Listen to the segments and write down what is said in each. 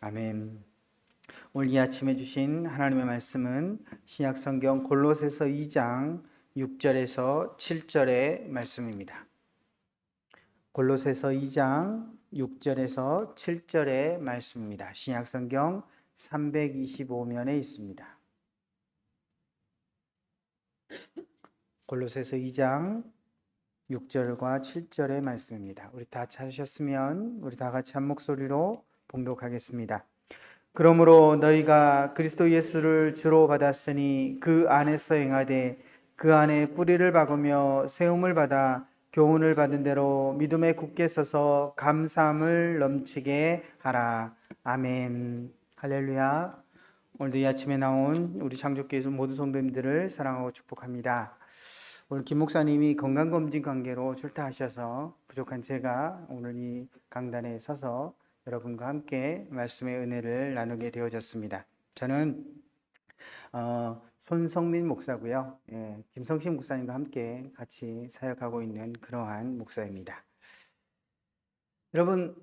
아멘. 오늘 이 아침에 주신 하나님의 말씀은 신약성경 골로새서 2장 6절에서 7절의 말씀입니다. 골로새서 2장 6절에서 7절의 말씀입니다. 신약성경 325면에 있습니다. 골로새서 2장 6절과 7절의 말씀입니다. 우리 다 찾으셨으면 우리 다 같이 한 목소리로 봉독하겠습니다. 그러므로 너희가 그리스도 예수를 주로 받았으니 그 안에서 행하되 그 안에 뿌리를 박으며 세움을 받아 교훈을 받은 대로 믿음에 굳게 서서 감사함을 넘치게 하라. 아멘. 할렐루야. 오늘도 이 아침에 나온 우리 창조교회 모든 성도님들을 사랑하고 축복합니다. 오늘 김 목사님이 건강검진 관계로 출타하셔서 부족한 제가 오늘 이 강단에 서서 여러분과 함께 말씀의 은혜를 나누게 되어졌습니다. 저는 손성민 목사고요. 김성신 목사님과 함께 같이 사역하고 있는 그러한 목사입니다. 여러분,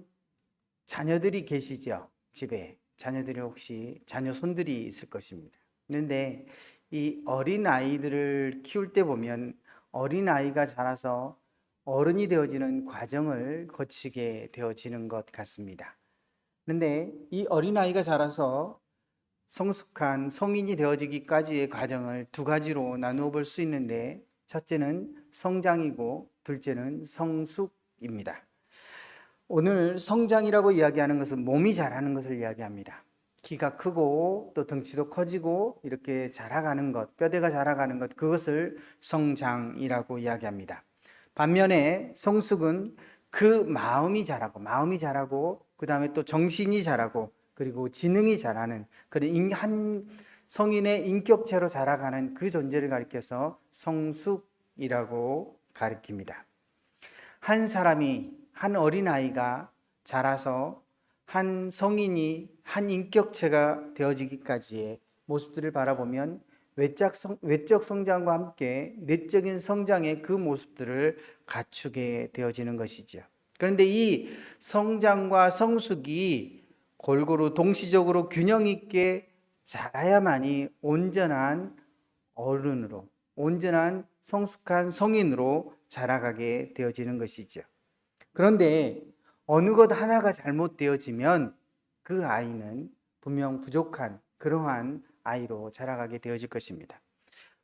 자녀들이 계시죠? 집에 자녀들이 혹시 자녀 손들이 있을 것입니다. 그런데 이 어린 아이들을 키울 때 보면 어린 아이가 자라서 어른이 되어지는 과정을 거치게 되어지는 것 같습니다. 그런데 이 어린아이가 자라서 성숙한 성인이 되어지기까지의 과정을 두 가지로 나누어 볼 수 있는데, 첫째는 성장이고 둘째는 성숙입니다. 오늘 성장이라고 이야기하는 것은 몸이 자라는 것을 이야기합니다. 키가 크고 또 덩치도 커지고 이렇게 자라가는 것, 뼈대가 자라가는 것, 그것을 성장이라고 이야기합니다. 반면에 성숙은 그 마음이 자라고 그 다음에 또 정신이 자라고 그리고 지능이 자라는 그런 한 성인의 인격체로 자라가는 그 존재를 가리켜서 성숙이라고 가리킵니다. 한 사람이, 한 어린아이가 자라서 한 성인이 한 인격체가 되어지기까지의 모습들을 바라보면 외적 성장과 함께 내적인 성장의 그 모습들을 갖추게 되어지는 것이죠. 그런데 이 성장과 성숙이 골고루 동시적으로 균형 있게 자라야만이 온전한 어른으로, 온전한 성숙한 성인으로 자라가게 되어지는 것이죠. 그런데 어느 것 하나가 잘못되어지면 그 아이는 분명 부족한 그러한 아이로 자라가게 되어질 것입니다.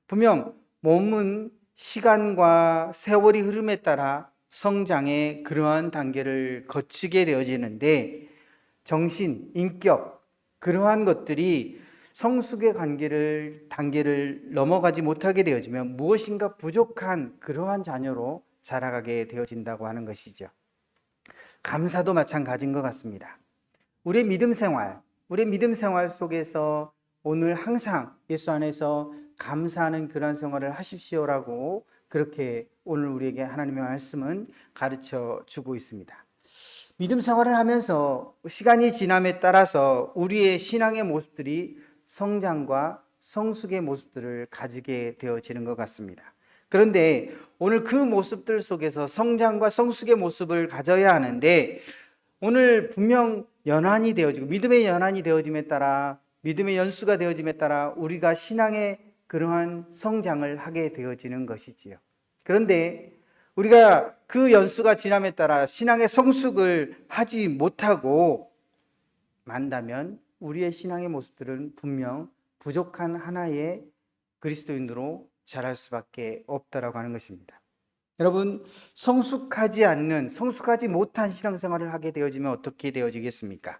분명 몸은 시간과 세월이 흐름에 따라 성장의 그러한 단계를 거치게 되어지는데, 정신, 인격, 그러한 것들이 성숙의 단계를 넘어가지 못하게 되어지면 무엇인가 부족한 그러한 자녀로 자라가게 되어진다고 하는 것이죠. 감사도 마찬가지인 것 같습니다. 우리의 믿음 생활 속에서 오늘 항상 예수 안에서 감사하는 그러한 생활을 하십시오라고 그렇게 오늘 우리에게 하나님의 말씀은 가르쳐 주고 있습니다. 믿음 생활을 하면서 시간이 지남에 따라서 우리의 신앙의 모습들이 성장과 성숙의 모습들을 가지게 되어지는 것 같습니다. 그런데 오늘 그 모습들 속에서 성장과 성숙의 모습을 가져야 하는데, 오늘 분명 연한이 되어지고 믿음의 연한이 되어짐에 따라, 믿음의 연수가 되어짐에 따라 우리가 신앙의 그러한 성장을 하게 되어지는 것이지요. 그런데 우리가 그 연수가 지남에 따라 신앙의 성숙을 하지 못하고 만다면 우리의 신앙의 모습들은 분명 부족한 하나의 그리스도인으로 자랄 수밖에 없다라고 하는 것입니다. 여러분, 성숙하지 못한 신앙생활을 하게 되어지면 어떻게 되어지겠습니까?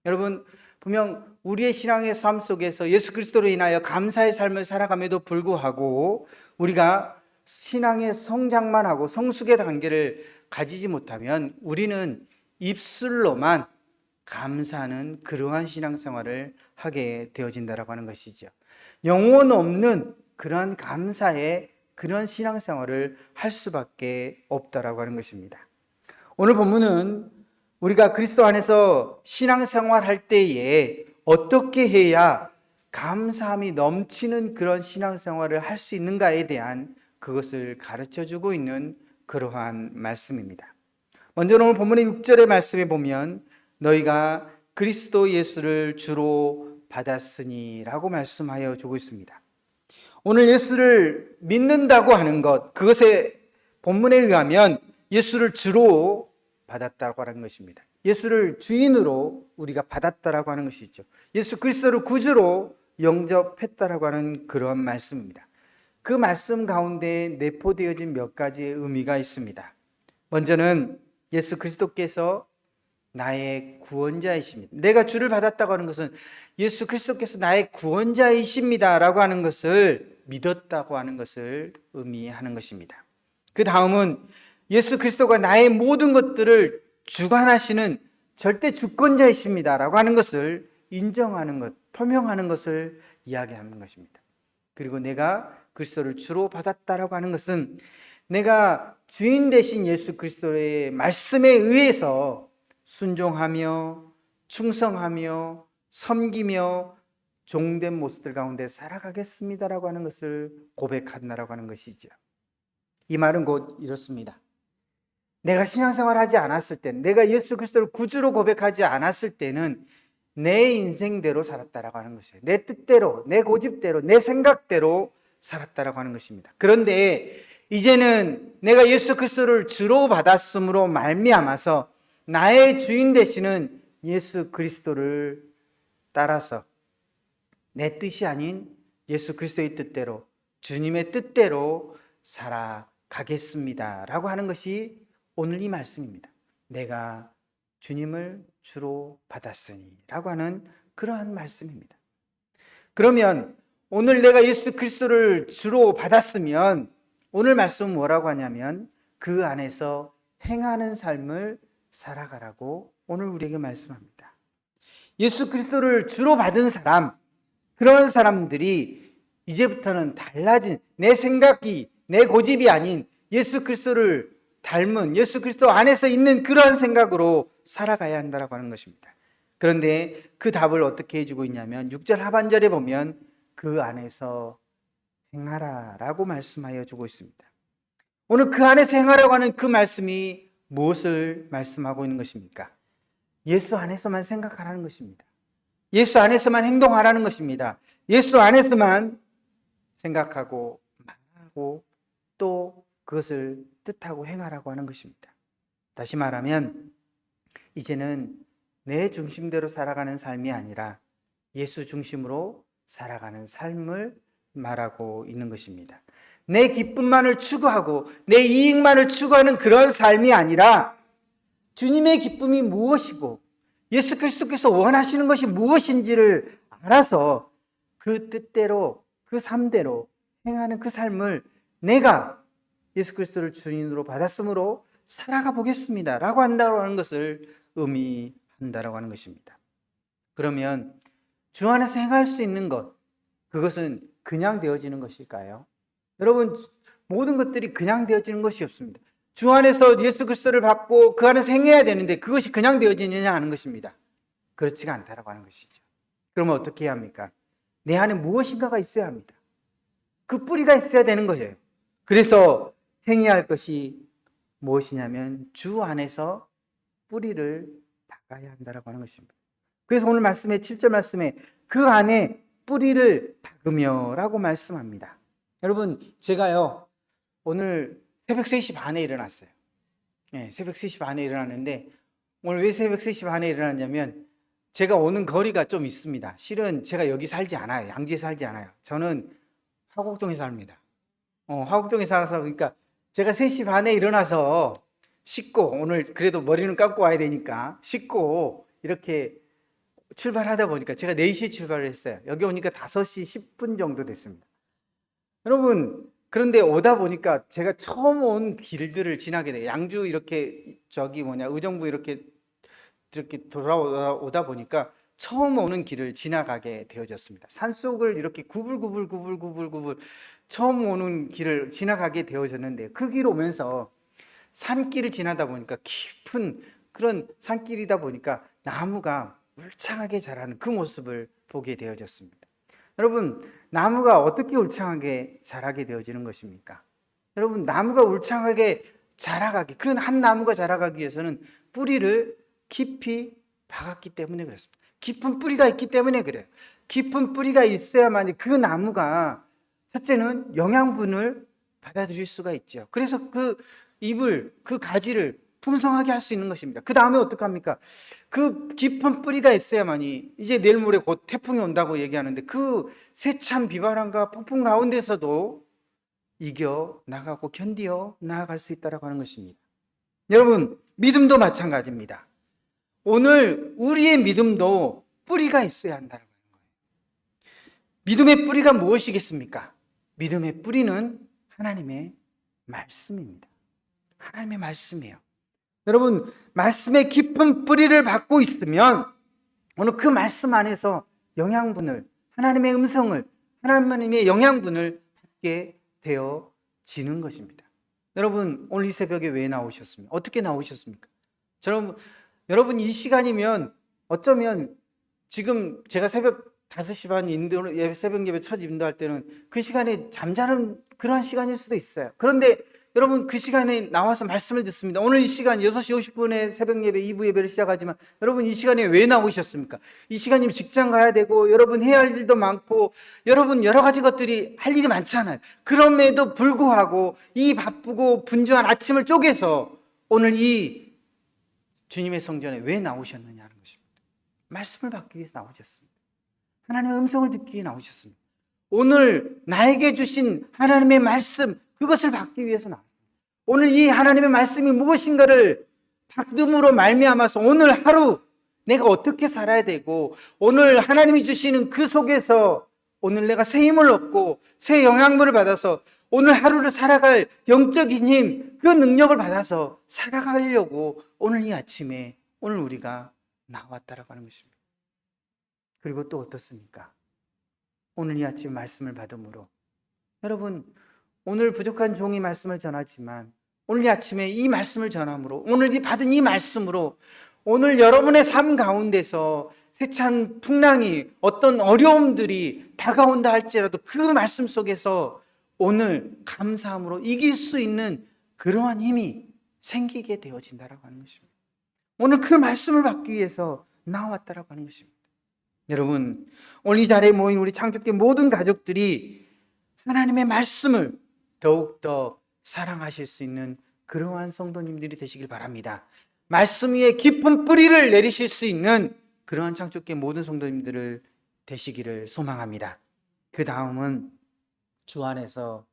여러분, 분명 우리의 신앙의 삶 속에서 예수 그리스도로 인하여 감사의 삶을 살아감에도 불구하고 우리가 신앙의 성장만 하고 성숙의 단계를 가지지 못하면 우리는 입술로만 감사하는 그러한 신앙생활을 하게 되어진다라고 하는 것이죠. 영혼 없는 그러한 감사의 그런 신앙생활을 할 수밖에 없다라고 하는 것입니다. 오늘 본문은 우리가 그리스도 안에서 신앙생활 할 때에 어떻게 해야 감사함이 넘치는 그런 신앙생활을 할 수 있는가에 대한 그것을 가르쳐주고 있는 그러한 말씀입니다. 먼저 오늘 본문의 6절의 말씀에 보면 너희가 그리스도 예수를 주로 받았으니라고 말씀하여 주고 있습니다. 오늘 예수를 믿는다고 하는 것, 그것의 본문에 의하면 예수를 주로 받았다고 하는 것입니다. 예수를 주인으로 우리가 받았다라고 하는 것이죠. 예수 그리스도를 구주로 영접했다라고 하는 그런 말씀입니다. 그 말씀 가운데 내포되어진 몇 가지의 의미가 있습니다. 먼저는 예수 그리스도께서 나의 구원자이십니다. 내가 주를 받았다고 하는 것은 예수 그리스도께서 나의 구원자이십니다 라고 하는 것을 믿었다고 하는 것을 의미하는 것입니다. 그 다음은 예수 그리스도가 나의 모든 것들을 주관하시는 절대 주권자이십니다 라고 하는 것을 인정하는 것, 표명하는 것을 이야기하는 것입니다. 그리고 내가 그리스도를 주로 받았다라고 하는 것은 내가 주인 되신 예수 그리스도의 말씀에 의해서 순종하며 충성하며 섬기며 종된 모습들 가운데 살아가겠습니다라고 하는 것을 고백한다라고 하는 것이죠. 이 말은 곧 이렇습니다. 내가 신앙생활을 하지 않았을 때, 내가 예수 그리스도를 구주로 고백하지 않았을 때는 내 인생대로 살았다라고 하는 것이에요. 내 뜻대로, 내 고집대로, 내 생각대로 살았다라고 하는 것입니다. 그런데 이제는 내가 예수 그리스도를 주로 받았음으로 말미암아서 나의 주인 되시는 예수 그리스도를 따라서 내 뜻이 아닌 예수 그리스도의 뜻대로, 주님의 뜻대로 살아가겠습니다 라고 하는 것이 오늘 이 말씀입니다. 내가 주님을 주로 받았으니 라고 하는 그러한 말씀입니다. 그러면 오늘 내가 예수 그리스도를 주로 받았으면 오늘 말씀은 뭐라고 하냐면 그 안에서 행하는 삶을 살아가라고 오늘 우리에게 말씀합니다. 예수 그리스도를 주로 받은 사람, 그런 사람들이 이제부터는 달라진 내 생각이, 내 고집이 아닌 예수 그리스도를 닮은 예수 그리스도 안에서 있는 그러한 생각으로 살아가야 한다고 하는 것입니다. 그런데 그 답을 어떻게 해주고 있냐면 6절 하반절에 보면 그 안에서 행하라 라고 말씀하여 주고 있습니다. 오늘 그 안에서 행하라고 하는 그 말씀이 무엇을 말씀하고 있는 것입니까? 예수 안에서만 생각하라는 것입니다. 예수 안에서만 행동하라는 것입니다. 예수 안에서만 생각하고 말하고 또 그것을 뜻하고 행하라고 하는 것입니다. 다시 말하면 이제는 내 중심대로 살아가는 삶이 아니라 예수 중심으로 살아가는 삶을 말하고 있는 것입니다. 내 기쁨만을 추구하고 내 이익만을 추구하는 그런 삶이 아니라 주님의 기쁨이 무엇이고 예수 그리스도께서 원하시는 것이 무엇인지를 알아서 그 뜻대로 그 삶대로 행하는 그 삶을 내가 예수 그리스도를 주인으로 받았으므로 살아가 보겠습니다 라고 한다고 하는 것을 의미한다라고 하는 것입니다. 그러면 주 안에서 행할 수 있는 것, 그것은 그냥 되어지는 것일까요? 여러분, 모든 것들이 그냥 되어지는 것이 없습니다. 주 안에서 예수 그리스도를 받고 그 안에서 행해야 되는데 그것이 그냥 되어지느냐 하는 것입니다. 그렇지가 않다라고 하는 것이죠. 그러면 어떻게 해야 합니까? 내 안에 무엇인가가 있어야 합니다. 그 뿌리가 있어야 되는 거예요. 그래서 행해야 할 것이 무엇이냐면 주 안에서 뿌리를 박아야 한다라고 하는 것입니다. 그래서 오늘 말씀에 7절 말씀에 그 안에 뿌리를 박으며 라고 말씀합니다. 여러분, 제가요 오늘 새벽 3시 반에 일어났어요. 네, 새벽 3시 반에 일어났는데 오늘 왜 새벽 3시 반에 일어났냐면 제가 오는 거리가 좀 있습니다. 실은 제가 여기 살지 않아요. 양주에 살지 않아요. 저는 화곡동에 삽니다. 화곡동에 살아서 그러니까 제가 3시 반에 일어나서 씻고 오늘 그래도 머리는 감고 와야 되니까 씻고 이렇게 출발하다 보니까 제가 4시에 출발을 했어요. 여기 오니까 5시 10분 정도 됐습니다. 여러분, 그런데 오다 보니까 제가 처음 온 길들을 지나게 돼요. 양주 이렇게 의정부 이렇게 돌아오다 보니까 처음 오는 길을 지나가게 되어졌습니다. 산속을 이렇게 구불구불 처음 오는 길을 지나가게 되어졌는데 그 길 오면서 산길을 지나다 보니까 깊은 그런 산길이다 보니까 나무가 울창하게 자라는 그 모습을 보게 되어졌습니다. 여러분, 나무가 어떻게 울창하게 자라게 되어지는 것입니까? 여러분, 나무가 울창하게 자라가기, 그 한 나무가 자라가기 위해서는 뿌리를 깊이 박았기 때문에 그렇습니다. 깊은 뿌리가 있기 때문에 그래요. 깊은 뿌리가 있어야만 그 나무가 첫째는 영양분을 받아들일 수가 있죠. 그래서 그 잎을, 그 가지를 풍성하게 할 수 있는 것입니다. 그 다음에 어떡합니까? 그 깊은 뿌리가 있어야만이, 이제 내일 모레 곧 태풍이 온다고 얘기하는데 그 세찬 비바람과 폭풍 가운데서도 이겨 나가고 견디어 나아갈 수 있다라고 하는 것입니다. 여러분, 믿음도 마찬가지입니다. 오늘 우리의 믿음도 뿌리가 있어야 한다는 거예요. 믿음의 뿌리가 무엇이겠습니까? 믿음의 뿌리는 하나님의 말씀입니다. 하나님의 말씀이에요. 여러분, 말씀의 깊은 뿌리를 받고 있으면 오늘 그 말씀 안에서 영양분을, 하나님의 음성을, 하나님의 영양분을 받게 되어지는 것입니다. 여러분, 오늘 이 새벽에 왜 나오셨습니까? 어떻게 나오셨습니까? 여러분 이 시간이면 어쩌면 지금 제가 새벽 5시 반 새벽 예배 첫 인도할 때는 그 시간에 잠자는 그런 시간일 수도 있어요. 그런데 여러분 그 시간에 나와서 말씀을 듣습니다. 오늘 이 시간 6시 50분에 새벽 예배 2부 예배를 시작하지만 여러분 이 시간에 왜 나오셨습니까? 이 시간이면 직장 가야 되고 여러분 해야 할 일도 많고 여러분 여러 가지 것들이 할 일이 많잖아요. 그럼에도 불구하고 이 바쁘고 분주한 아침을 쪼개서 오늘 이 주님의 성전에 왜 나오셨느냐는 것입니다. 말씀을 받기 위해서 나오셨습니다. 하나님의 음성을 듣기 위해 나오셨습니다. 오늘 나에게 주신 하나님의 말씀, 그것을 받기 위해서 나왔습니다. 오늘 이 하나님의 말씀이 무엇인가를 받음으로 말미암아서 오늘 하루 내가 어떻게 살아야 되고 오늘 하나님이 주시는 그 속에서 오늘 내가 새 힘을 얻고 새 영향분을 받아서 오늘 하루를 살아갈 영적인 힘, 그 능력을 받아서 살아가려고 오늘 이 아침에 오늘 우리가 나왔다라고 하는 것입니다. 그리고 또 어떻습니까? 오늘 이 아침 말씀을 받음으로 여러분 오늘 부족한 종이 말씀을 전하지만 오늘 이 아침에 이 말씀을 전함으로 오늘 받은 이 말씀으로 오늘 여러분의 삶 가운데서 세찬 풍랑이 어떤 어려움들이 다가온다 할지라도 그 말씀 속에서 오늘 감사함으로 이길 수 있는 그러한 힘이 생기게 되어진다라고 하는 것입니다. 오늘 그 말씀을 받기 위해서 나왔다라고 하는 것입니다. 여러분 오늘 이 자리에 모인 우리 창조교 모든 가족들이 하나님의 말씀을 더욱더 사랑하실 수 있는 그러한 성도님들이 되시길 바랍니다. 말씀 위에 깊은 뿌리를 내리실 수 있는 그러한 창조교 모든 성도님들을 되시기를 소망합니다. 그 다음은 주 안에서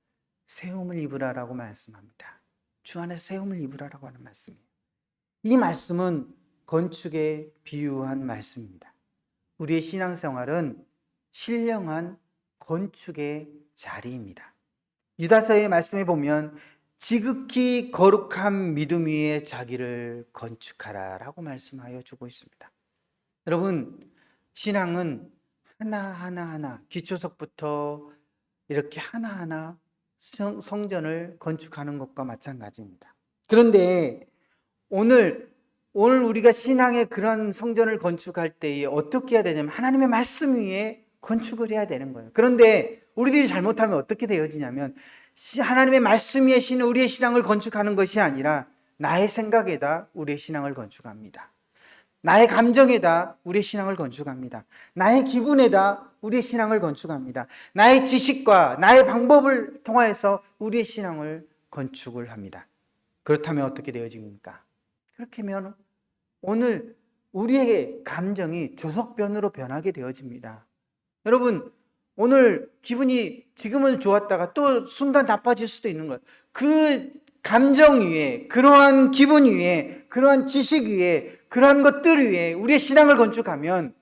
세움을 입으라라고 말씀합니다. 주 안에서 세움을 입으라라고 하는 말씀이에요. 이 말씀은 건축에 비유한 말씀입니다. 우리의 신앙생활은 신령한 건축의 자리입니다. 유다서의 말씀에 보면 지극히 거룩한 믿음 위에 자기를 건축하라라고 말씀하여 주고 있습니다. 여러분 신앙은 하나하나 기초석부터 이렇게 하나하나 성전을 건축하는 것과 마찬가지입니다. 그런데 오늘 우리가 신앙의 그런 성전을 건축할 때에 어떻게 해야 되냐면 하나님의 말씀 위에 건축을 해야 되는 거예요. 그런데 우리들이 잘못하면 어떻게 되어지냐면 하나님의 말씀 위에 우리의 신앙을 건축하는 것이 아니라 나의 생각에다 우리의 신앙을 건축합니다. 나의 감정에다 우리의 신앙을 건축합니다. 나의 기분에다 우리의 신앙을 건축합니다. 나의 지식과 나의 방법을 통하여서 우리의 신앙을 건축을 합니다. 그렇다면 어떻게 되어집니까? 그렇게 하면 오늘 우리의 감정이 조석변으로 변하게 되어집니다. 여러분 오늘 기분이 지금은 좋았다가 또 순간 나빠질 수도 있는 거예요. 그 감정 위에 그러한 기분 위에 그러한 지식 위에 그러한 것들 위에 우리의 신앙을 건축하면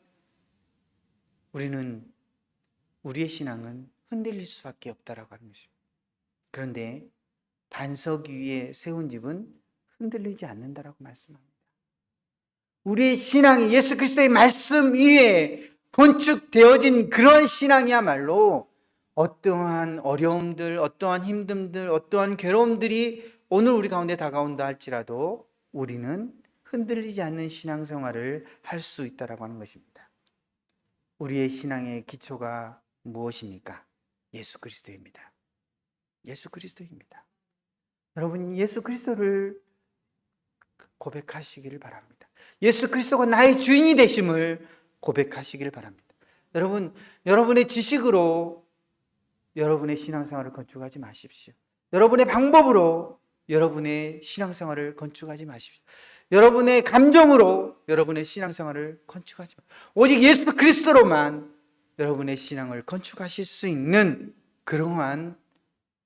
우리의 신앙은 흔들릴 수밖에 없다라고 하는 것입니다. 그런데 반석 위에 세운 집은 흔들리지 않는다라고 말씀합니다. 우리의 신앙이 예수 그리스도의 말씀 위에 건축되어진 그런 신앙이야말로 어떠한 어려움들, 어떠한 힘듦들, 어떠한 괴로움들이 오늘 우리 가운데 다가온다 할지라도 우리는 흔들리지 않는 신앙생활을 할 수 있다라고 하는 것입니다. 우리의 신앙의 기초가 무엇입니까? 예수 그리스도입니다. 예수 그리스도입니다. 여러분 예수 그리스도를 고백하시기를 바랍니다. 예수 그리스도가 나의 주인이 되심을 고백하시길 바랍니다. 여러분, 여러분의 지식으로 여러분의 신앙생활을 건축하지 마십시오. 여러분의 방법으로 여러분의 신앙생활을 건축하지 마십시오. 여러분의 감정으로 여러분의 신앙생활을 건축하지 마십시오. 오직 예수 그리스도로만 여러분의 신앙을 건축하실 수 있는 그러한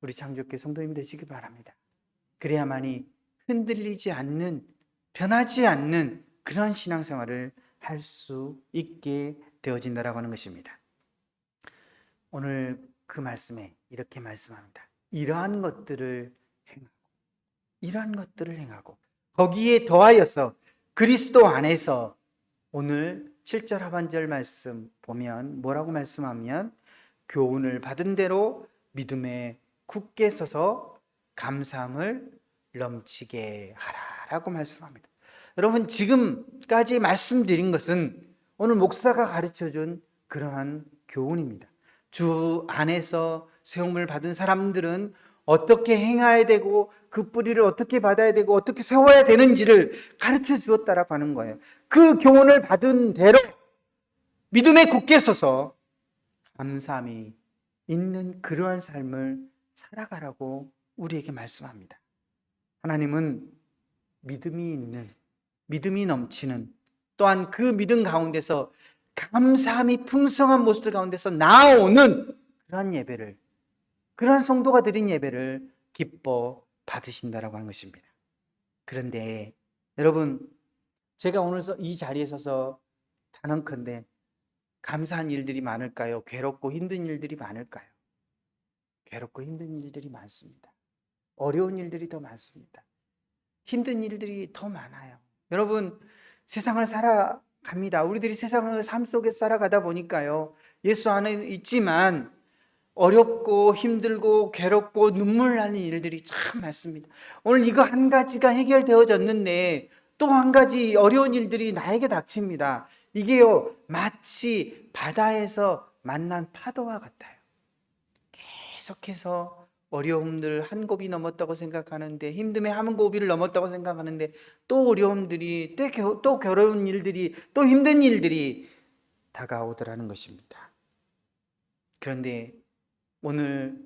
우리 창조교회 성도님 되시기 바랍니다. 그래야만이 흔들리지 않는, 변하지 않는 그런 신앙생활을 할 수 있게 되어진다라고 하는 것입니다. 오늘 그 말씀에 이렇게 말씀합니다. 이러한 것들을 행하고 거기에 더하여서 그리스도 안에서, 오늘 7절 하반절 말씀 보면 뭐라고 말씀하면, 교훈을 받은 대로 믿음에 굳게 서서 감사함을 넘치게 하라라고 말씀합니다. 여러분, 지금까지 말씀드린 것은 오늘 목사가 가르쳐준 그러한 교훈입니다. 주 안에서 세움을 받은 사람들은 어떻게 행해야 되고 그 뿌리를 어떻게 받아야 되고 어떻게 세워야 되는지를 가르쳐 주었다라고 하는 거예요. 그 교훈을 받은 대로 믿음에 굳게 서서 감사함이 있는 그러한 삶을 살아가라고 우리에게 말씀합니다. 하나님은 믿음이 있는, 믿음이 넘치는, 또한 그 믿음 가운데서 감사함이 풍성한 모습들 가운데서 나오는 그러한 예배를, 그러한 성도가 드린 예배를 기뻐 받으신다라고 하는 것입니다. 그런데 여러분, 제가 오늘 이 자리에 서서 단언컨대 감사한 일들이 많을까요? 괴롭고 힘든 일들이 많을까요? 괴롭고 힘든 일들이 많습니다. 어려운 일들이 더 많습니다. 힘든 일들이 더 많아요. 여러분, 세상을 살아갑니다. 우리들이 세상을 삶 속에 살아가다 보니까요, 예수 안에 있지만 어렵고 힘들고 괴롭고 눈물 나는 일들이 참 많습니다. 오늘 이거 한 가지가 해결되어졌는데 또 한 가지 어려운 일들이 나에게 닥칩니다. 이게요, 마치 바다에서 만난 파도와 같아요. 계속해서 어려움들 한 곱이 넘었다고 생각하는데, 힘듦의 한 고비를 넘었다고 생각하는데 또 어려움들이, 또 괴로운 일들이, 또 힘든 일들이 다가오더라는 것입니다. 그런데 오늘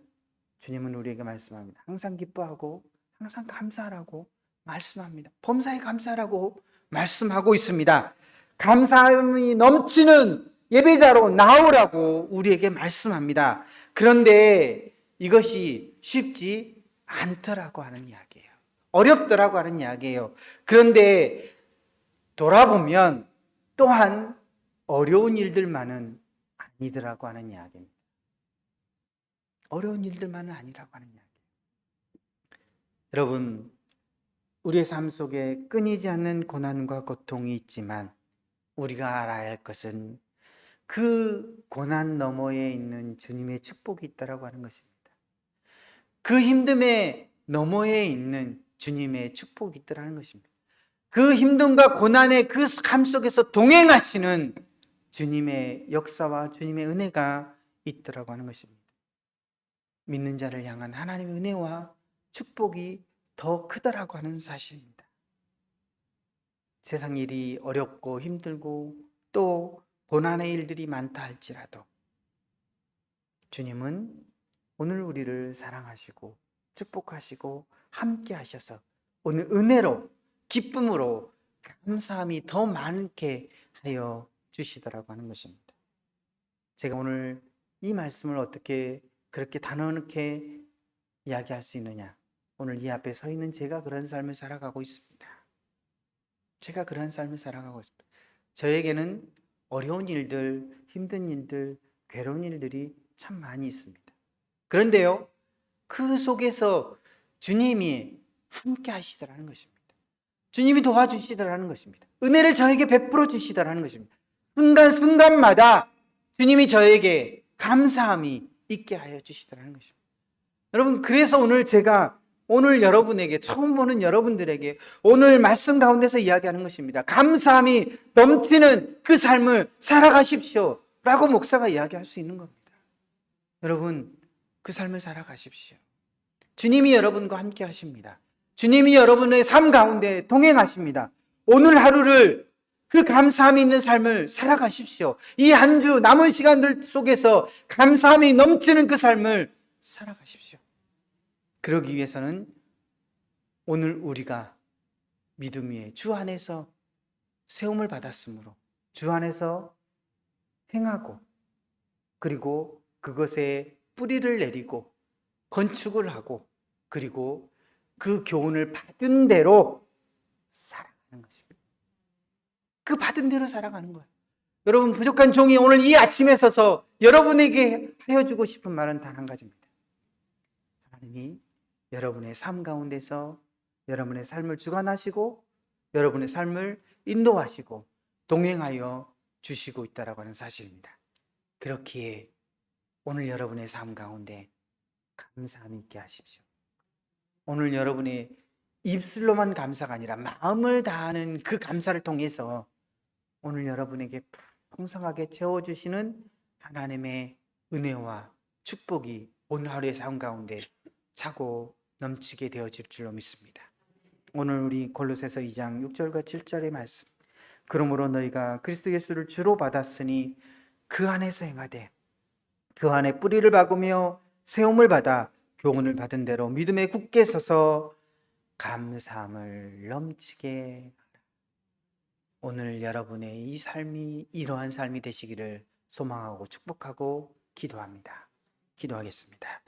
주님은 우리에게 말씀합니다. 항상 기뻐하고 항상 감사하라고 말씀합니다. 범사에 감사하라고 말씀하고 있습니다. 감사함이 넘치는 예배자로 나오라고 우리에게 말씀합니다. 그런데 이것이 쉽지 않더라고 하는 이야기예요. 어렵더라고 하는 이야기예요. 그런데 돌아보면 또한 어려운 일들만은 아니더라고 하는 이야기입니다. 어려운 일들만은 아니라고 하는 이야기예요. 여러분, 우리의 삶 속에 끊이지 않는 고난과 고통이 있지만 우리가 알아야 할 것은 그 고난 너머에 있는 주님의 축복이 있다라고 하는 것입니다. 그 힘듦의 너머에 있는 주님의 축복이 있다라는 것입니다. 그 힘듦과 고난의 그 삶 속에서 동행하시는 주님의 역사와 주님의 은혜가 있다라고 하는 것입니다. 믿는 자를 향한 하나님의 은혜와 축복이 더 크다라고 하는 사실입니다. 세상 일이 어렵고 힘들고 또 고난의 일들이 많다 할지라도 주님은 오늘 우리를 사랑하시고 축복하시고 함께 하셔서 오늘 은혜로, 기쁨으로, 감사함이 더 많게 하여 주시더라고 하는 것입니다. 제가 오늘 이 말씀을 어떻게 그렇게 단언하게 이야기할 수 있느냐? 오늘 이 앞에 서 있는 제가 그런 삶을 살아가고 있습니다. 제가 그런 삶을 살아가고 있습니다. 저에게는 어려운 일들, 힘든 일들, 괴로운 일들이 참 많이 있습니다. 그런데요, 그 속에서 주님이 함께 하시더라는 것입니다. 주님이 도와주시더라는 것입니다. 은혜를 저에게 베풀어 주시더라는 것입니다. 순간순간마다 주님이 저에게 감사함이 있게 하여 주시더라는 것입니다. 여러분, 그래서 오늘 제가 오늘 여러분에게, 처음 보는 여러분들에게 오늘 말씀 가운데서 이야기하는 것입니다. 감사함이 넘치는 그 삶을 살아가십시오 라고 목사가 이야기할 수 있는 겁니다. 여러분, 그 삶을 살아가십시오. 주님이 여러분과 함께 하십니다. 주님이 여러분의 삶 가운데 동행하십니다. 오늘 하루를 그 감사함이 있는 삶을 살아가십시오. 이 한 주 남은 시간들 속에서 감사함이 넘치는 그 삶을 살아가십시오. 그러기 위해서는 오늘 우리가 믿음 위에 주 안에서 세움을 받았으므로 주 안에서 행하고, 그리고 그것에 뿌리를 내리고 건축을 하고, 그리고 그 교훈을 받은 대로 살아가는 것입니다. 그 받은 대로 살아가는 거예요. 여러분, 부족한 종이 오늘 이 아침에 서서 여러분에게 하여주고 싶은 말은 단 한 가지입니다. 하나님이 여러분의 삶 가운데서 여러분의 삶을 주관하시고 여러분의 삶을 인도하시고 동행하여 주시고 있다라고 하는 사실입니다. 그렇기에 오늘 여러분의 삶 가운데 감사함이 있게 하십시오. 오늘 여러분의 입술로만 감사가 아니라 마음을 다하는 그 감사를 통해서 오늘 여러분에게 풍성하게 채워주시는 하나님의 은혜와 축복이 오늘 하루의 삶 가운데 차고 넘치게 되어질 줄로 믿습니다. 오늘 우리 골로새서 2장 6절과 7절의 말씀, 그러므로 너희가 그리스도 예수를 주로 받았으니 그 안에서 행하되 그 안에 뿌리를 박으며 세움을 받아 교훈을 받은 대로 믿음에 굳게 서서 감사함을 넘치게 하라. 오늘 여러분의 이 삶이 이러한 삶이 되시기를 소망하고 축복하고 기도합니다. 기도하겠습니다.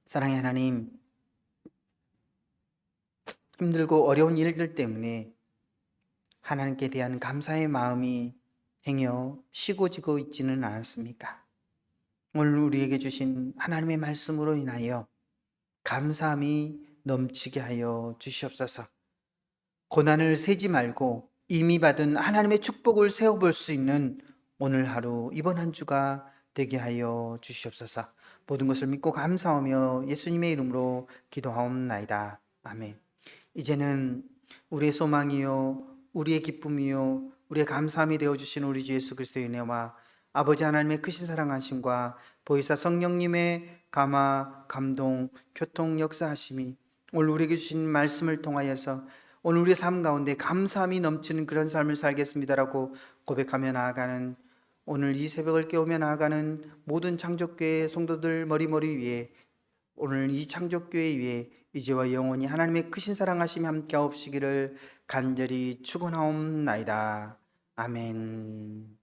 사랑의 하나님, 힘들고 어려운 일들 때문에 하나님께 대한 감사의 마음이 행여 식어지고 있지는 않았습니까? 오늘 우리에게 주신 하나님의 말씀으로 인하여 감사함이 넘치게 하여 주시옵소서. 고난을 세지 말고 이미 받은 하나님의 축복을 세워볼 수 있는 오늘 하루, 이번 한 주가 되게 하여 주시옵소서. 모든 것을 믿고 감사하며 예수님의 이름으로 기도하옵나이다. 아멘. 이제는 우리의 소망이요, 우리의 기쁨이요, 우리의 감사함이 되어주신 우리 주 예수 그리스도의 은혜와 아버지 하나님의 크신 사랑하심과 보혜사 성령님의 감화, 감동, 교통, 역사하심이 오늘 우리에게 주신 말씀을 통하여서 오늘 우리의 삶 가운데 감사함이 넘치는 그런 삶을 살겠습니다라고 고백하며 나아가는, 오늘 이 새벽을 깨우며 나아가는 모든 창조교회 성도들 머리머리 위에, 오늘 이 창조교회 위에 이제와 영원히 하나님의 크신 사랑하심이 함께 하옵시기를 간절히 축원하옵나이다. 아멘.